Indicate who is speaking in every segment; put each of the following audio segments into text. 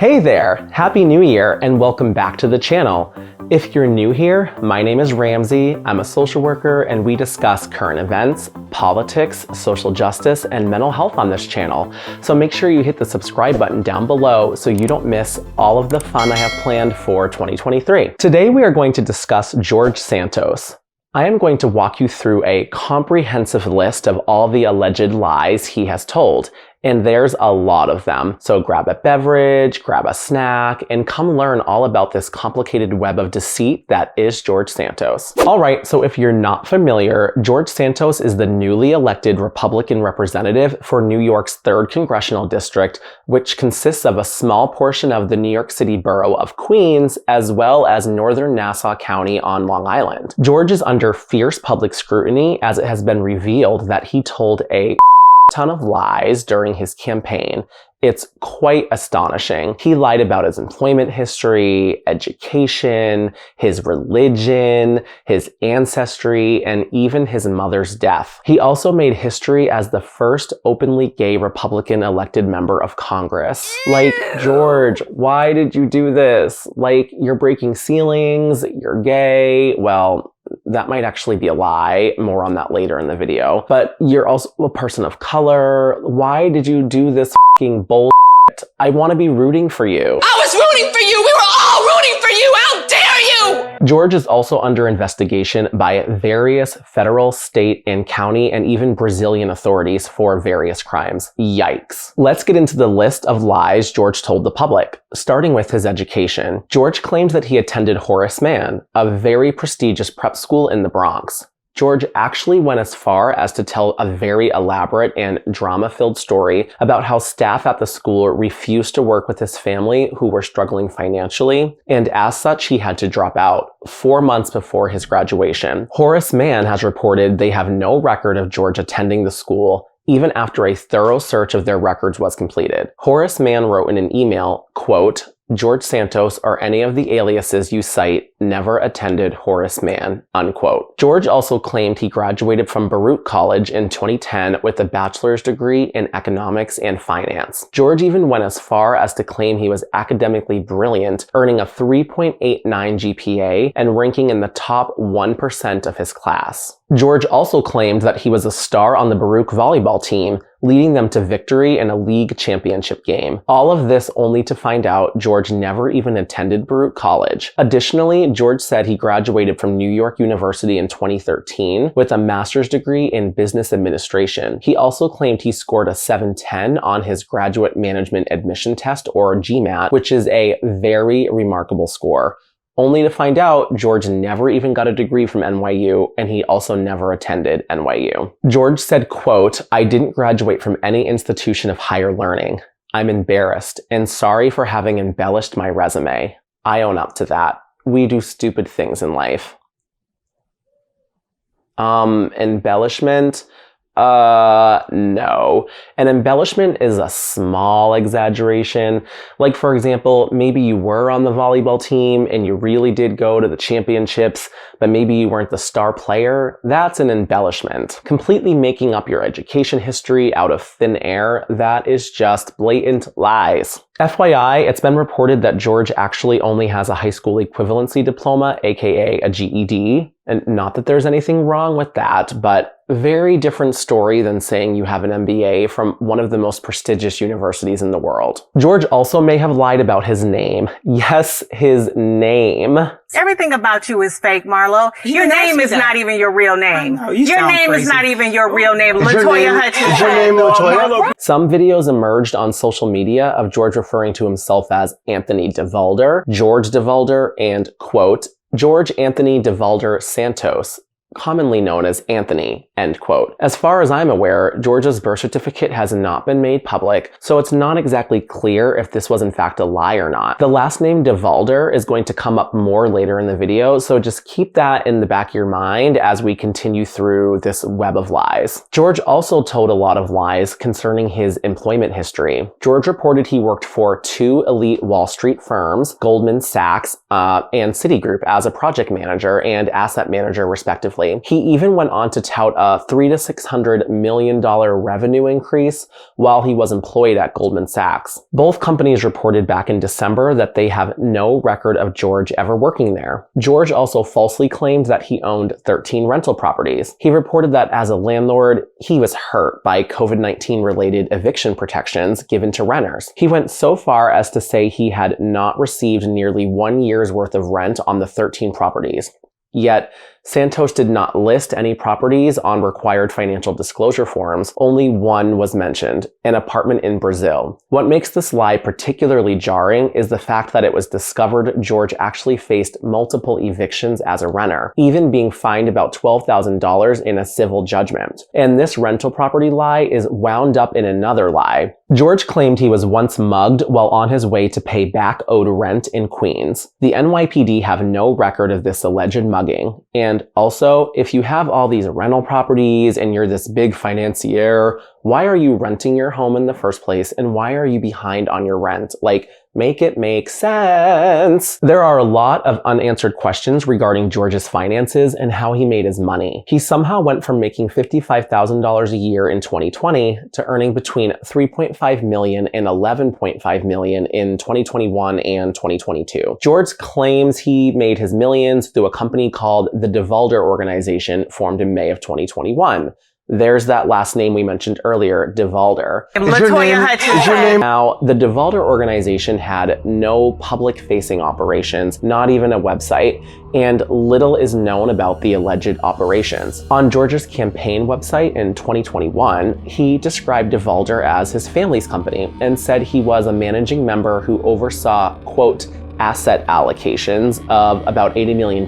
Speaker 1: Hey there! Happy New Year and welcome back to the channel. If you're new here, my name is Ramsey, I'm a social worker and we discuss current events, politics, social justice, and mental health on this channel. So make sure you hit the subscribe button down below so you don't miss all of the fun I have planned for 2023. Today we are going to discuss George Santos. I am going to walk you through a comprehensive list of all the alleged lies he has told. And there's a lot of them. So grab a beverage, grab a snack, and come learn all about this complicated web of deceit that is George Santos. All right, so if you're not familiar, George Santos is the newly elected Republican representative for New York's 3rd Congressional District, which consists of a small portion of the New York City borough of Queens, as well as northern Nassau County on Long Island. George is under fierce public scrutiny as it has been revealed that he told a ton of lies during his campaign. It's quite astonishing. He lied about his employment history, education, his religion, his ancestry, and even his mother's death. He also made history as the first openly gay Republican elected member of Congress. Like, George, why did you do this? Like, you're breaking ceilings, you're gay. Well, that might actually be a lie. More on that later in the video. But you're also a person of color. Why did you do this f***ing bullshit? I want to be rooting for you.
Speaker 2: I was rooting for you! We were all rooting for you! How dare you!
Speaker 1: George is also under investigation by various federal, state, and county, and even Brazilian authorities for various crimes. Yikes. Let's get into the list of lies George told the public, starting with his education. George claimed that he attended Horace Mann, a very prestigious prep school in the Bronx. George actually went as far as to tell a very elaborate and drama-filled story about how staff at the school refused to work with his family who were struggling financially, and as such he had to drop out 4 months before his graduation. Horace Mann has reported they have no record of George attending the school, even after a thorough search of their records was completed. Horace Mann wrote in an email, quote, "George Santos or any of the aliases you cite never attended Horace Mann," unquote. George also claimed he graduated from Baruch College in 2010 with a bachelor's degree in economics and finance. George even went as far as to claim he was academically brilliant, earning a 3.89 GPA and ranking in the top 1% of his class. George also claimed that he was a star on the Baruch volleyball team, leading them to victory in a league championship game. All of this only to find out George never even attended Baruch College. Additionally, George said he graduated from New York University in 2013 with a master's degree in business administration. He also claimed he scored a 710 on his graduate management admission test, or GMAT, which is a very remarkable score. Only to find out George never even got a degree from NYU, and he also never attended NYU. George said, quote, "I didn't graduate from any institution of higher learning. I'm embarrassed and sorry for having embellished my resume. I own up to that. We do stupid things in life." Embellishment? No. An embellishment is a small exaggeration. Like, for example, maybe you were on the volleyball team and you really did go to the championships, but maybe you weren't the star player. That's an embellishment. Completely making up your education history out of thin air, that is just blatant lies. FYI, it's been reported that George actually only has a high school equivalency diploma, aka a GED. And not that there's anything wrong with that, but very different story than saying you have an MBA from one of the most prestigious universities in the world. George also may have lied about his name. Yes, his name.
Speaker 3: Everything about you is fake, Marlo. Your name is not even your real name. Your name is not even your real name. LaToya Hutchinson.
Speaker 4: Is your name LaToya?
Speaker 1: Some videos emerged on social media of George referring to himself as Anthony DeValder, George DeValder, and, quote, "George Anthony DeValder Santos, commonly known as Anthony," end quote. As far as I'm aware, George's birth certificate has not been made public, so it's not exactly clear if this was in fact a lie or not. The last name DeValder is going to come up more later in the video, so just keep that in the back of your mind as we continue through this web of lies. George also told a lot of lies concerning his employment history. George reported he worked for 2 elite Wall Street firms, Goldman Sachs and Citigroup, as a project manager and asset manager respectively. monthly. He even went on to tout a $300 to $600 million revenue increase while he was employed at Goldman Sachs. Both companies reported back in December that they have no record of George ever working there. George also falsely claimed that he owned 13 rental properties. He reported that as a landlord, he was hurt by COVID-19 related eviction protections given to renters. He went so far as to say he had not received nearly 1 year's worth of rent on the 13 properties. Yet, Santos did not list any properties on required financial disclosure forms. Only one was mentioned, an apartment in Brazil. What makes this lie particularly jarring is the fact that it was discovered George actually faced multiple evictions as a renter, even being fined about $12,000 in a civil judgment. And this rental property lie is wound up in another lie. George claimed he was once mugged while on his way to pay back owed rent in Queens. The NYPD have no record of this alleged mugging. And also, if you have all these rental properties and you're this big financier, why are you renting your home in the first place? And why are you behind on your rent? Like, make it make sense. There are a lot of unanswered questions regarding George's finances and how he made his money. He somehow went from making $55,000 a year in 2020 to earning between $3.5 million and $11.5 million in 2021 and 2022. George claims he made his millions through a company called the DeValder Organization, formed in May of 2021. There's that last name we mentioned earlier, DeValder.
Speaker 3: LaToya Hutchinson.
Speaker 1: Now, the DeValder organization had no public-facing operations, not even a website, and little is known about the alleged operations. On George's campaign website in 2021, he described DeValder as his family's company and said he was a managing member who oversaw, quote, asset allocations of about $80 million.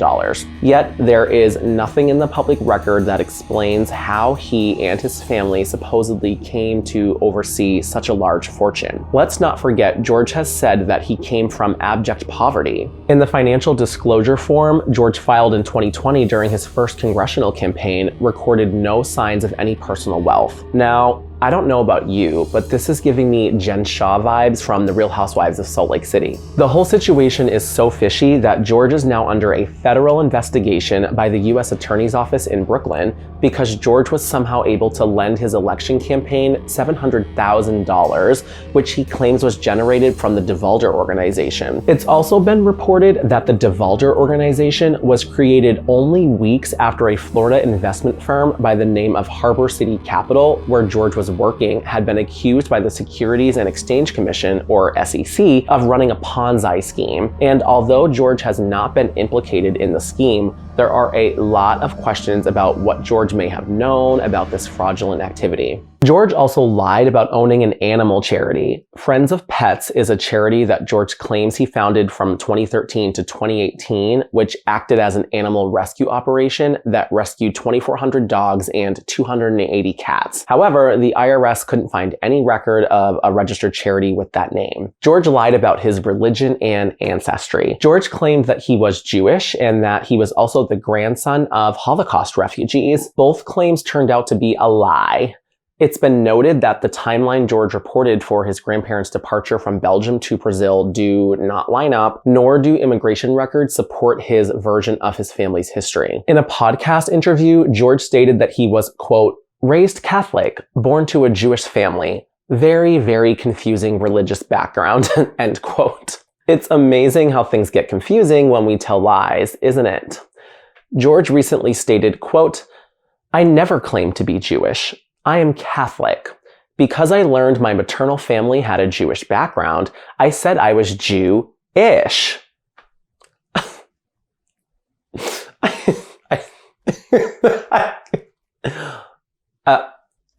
Speaker 1: Yet there is nothing in the public record that explains how he and his family supposedly came to oversee such a large fortune. Let's not forget, George has said that he came from abject poverty. In the financial disclosure form George filed in 2020 during his first congressional campaign, recorded no signs of any personal wealth. Now, I don't know about you, but this is giving me Jen Shah vibes from The Real Housewives of Salt Lake City. The whole situation is so fishy that George is now under a federal investigation by the U.S. Attorney's Office in Brooklyn because George was somehow able to lend his election campaign $700,000, which he claims was generated from the DeValder organization. It's also been reported that the DeValder organization was created only weeks after a Florida investment firm by the name of Harbor City Capital, where George was working, had been accused by the Securities and Exchange Commission, or SEC, of running a Ponzi scheme. And although George has not been implicated in the scheme, there are a lot of questions about what George may have known about this fraudulent activity. George also lied about owning an animal charity. Friends of Pets is a charity that George claims he founded from 2013 to 2018, which acted as an animal rescue operation that rescued 2,400 dogs and 280 cats. However, the IRS couldn't find any record of a registered charity with that name. George lied about his religion and ancestry. George claimed that he was Jewish and that he was also the grandson of Holocaust refugees. Both claims turned out to be a lie. It's been noted that the timeline George reported for his grandparents' departure from Belgium to Brazil do not line up, nor do immigration records support his version of his family's history. In a podcast interview, George stated that he was, quote, raised Catholic, born to a Jewish family. Very, very confusing religious background, end quote. It's amazing how things get confusing when we tell lies, isn't it? George recently stated, quote, I never claimed to be Jewish. I am Catholic. Because I learned my maternal family had a Jewish background, I said I was Jew-ish.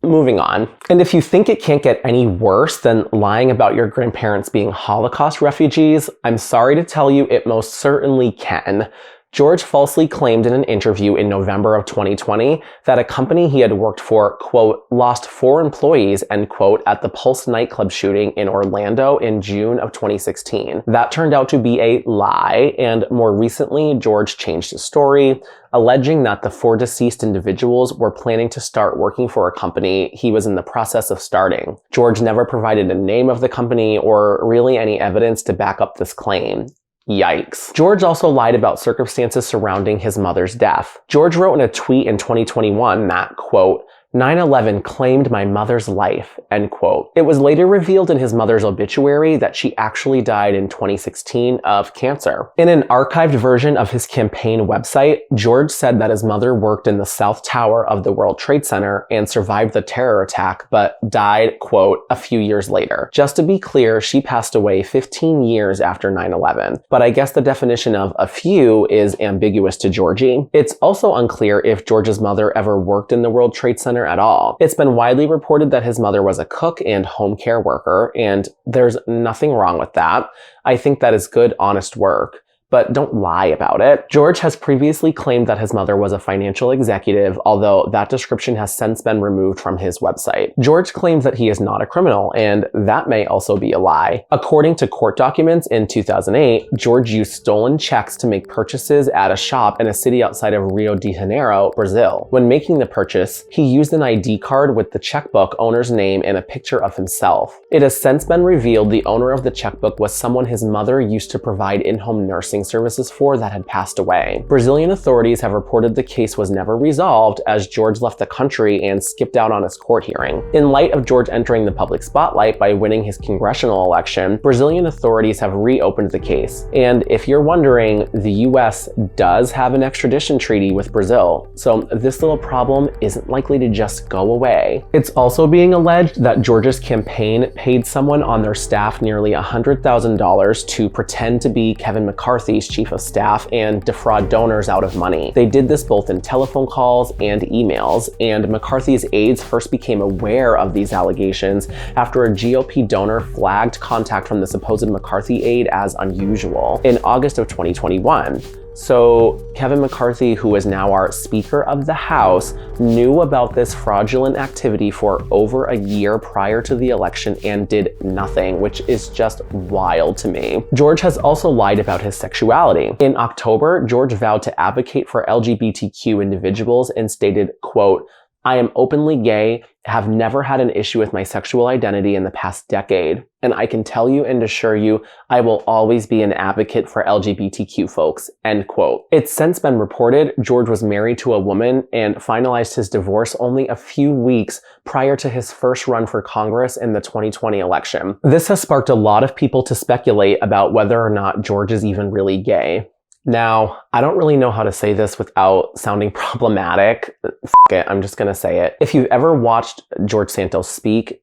Speaker 1: Moving on. And if you think it can't get any worse than lying about your grandparents being Holocaust refugees, I'm sorry to tell you it most certainly can. George falsely claimed in an interview in November of 2020 that a company he had worked for, quote, lost 4 employees, end quote, at the Pulse nightclub shooting in Orlando in June of 2016. That turned out to be a lie, and more recently, George changed his story, alleging that the 4 deceased individuals were planning to start working for a company he was in the process of starting. George never provided a name of the company or really any evidence to back up this claim. Yikes. George also lied about circumstances surrounding his mother's death. George wrote in a tweet in 2021 that, quote, 9/11 claimed my mother's life, end quote. It was later revealed in his mother's obituary that she actually died in 2016 of cancer. In an archived version of his campaign website, George said that his mother worked in the South Tower of the World Trade Center and survived the terror attack, but died, quote, a few years later. Just to be clear, she passed away 15 years after 9/11. But I guess the definition of a few is ambiguous to Georgie. It's also unclear if George's mother ever worked in the World Trade Center at all. It's been widely reported that his mother was a cook and home care worker, and there's nothing wrong with that. I think that is good, honest work. But don't lie about it. George has previously claimed that his mother was a financial executive, although that description has since been removed from his website. George claims that he is not a criminal, and that may also be a lie. According to court documents in 2008, George used stolen checks to make purchases at a shop in a city outside of Rio de Janeiro, Brazil. When making the purchase, he used an ID card with the checkbook owner's name and a picture of himself. It has since been revealed the owner of the checkbook was someone his mother used to provide in-home nursing services for that had passed away. Brazilian authorities have reported the case was never resolved as George left the country and skipped out on his court hearing. In light of George entering the public spotlight by winning his congressional election, Brazilian authorities have reopened the case. And if you're wondering, the US does have an extradition treaty with Brazil, so this little problem isn't likely to just go away. It's also being alleged that George's campaign paid someone on their staff nearly $100,000 to pretend to be Kevin McCarthy's chief of staff and defraud donors out of money. They did this both in telephone calls and emails, and McCarthy's aides first became aware of these allegations after a GOP donor flagged contact from the supposed McCarthy aide as unusual in August of 2021. So Kevin McCarthy, who is now our Speaker of the House, knew about this fraudulent activity for over a year prior to the election and did nothing, which is just wild to me. George has also lied about his sexuality. In October, George vowed to advocate for LGBTQ individuals and stated, quote, I am openly gay, have never had an issue with my sexual identity in the past decade, and I can tell you and assure you I will always be an advocate for LGBTQ folks, end quote. It's since been reported George was married to a woman and finalized his divorce only a few weeks prior to his first run for Congress in the 2020 election. This has sparked a lot of people to speculate about whether or not George is even really gay. Now, I don't really know how to say this without sounding problematic. F it, I'm just gonna say it. If you've ever watched George Santos speak,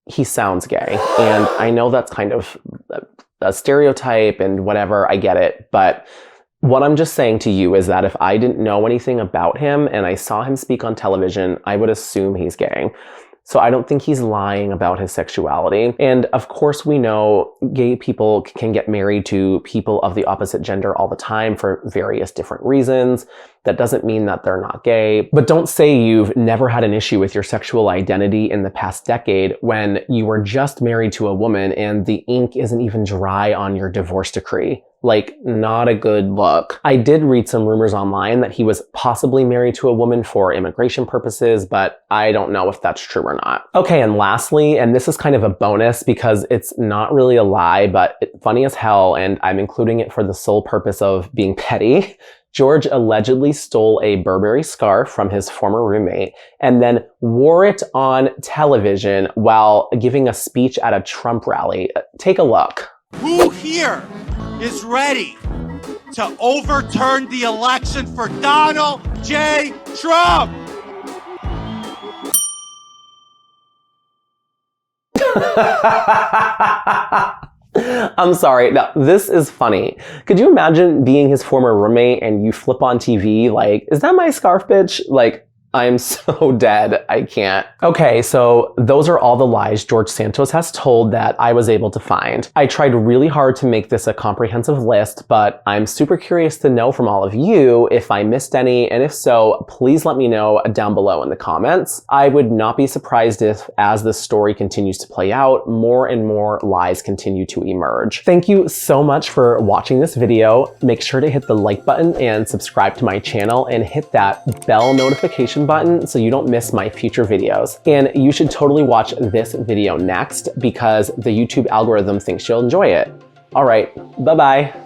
Speaker 1: he sounds gay. And I know that's kind of a stereotype and whatever, I get it. But what I'm just saying to you is that if I didn't know anything about him and I saw him speak on television, I would assume he's gay. So I don't think he's lying about his sexuality. And of course we know gay people can get married to people of the opposite gender all the time for various different reasons. That doesn't mean that they're not gay. But don't say you've never had an issue with your sexual identity in the past decade when you were just married to a woman and the ink isn't even dry on your divorce decree. Like, not a good look. I did read some rumors online that he was possibly married to a woman for immigration purposes, but I don't know if that's true or not. Okay, and lastly, and this is kind of a bonus because it's not really a lie, but it's funny as hell, and I'm including it for the sole purpose of being petty. George allegedly stole a Burberry scarf from his former roommate and then wore it on television while giving a speech at a Trump rally. Take a look.
Speaker 4: Who here is ready to overturn the election for Donald J. Trump?
Speaker 1: I'm sorry. Now, this is funny. Could you imagine being his former roommate and you flip on TV like, is that my scarf, bitch? Like, I'm so dead. I can't. Okay, so those are all the lies George Santos has told that I was able to find. I tried really hard to make this a comprehensive list, but I'm super curious to know from all of you if I missed any, and if so, please let me know down below in the comments. I would not be surprised if, as this story continues to play out, more and more lies continue to emerge. Thank you so much for watching this video. Make sure to hit the like button and subscribe to my channel and hit that bell notification button so you don't miss my future videos. And you should totally watch this video next because the YouTube algorithm thinks you'll enjoy it. All right, bye-bye.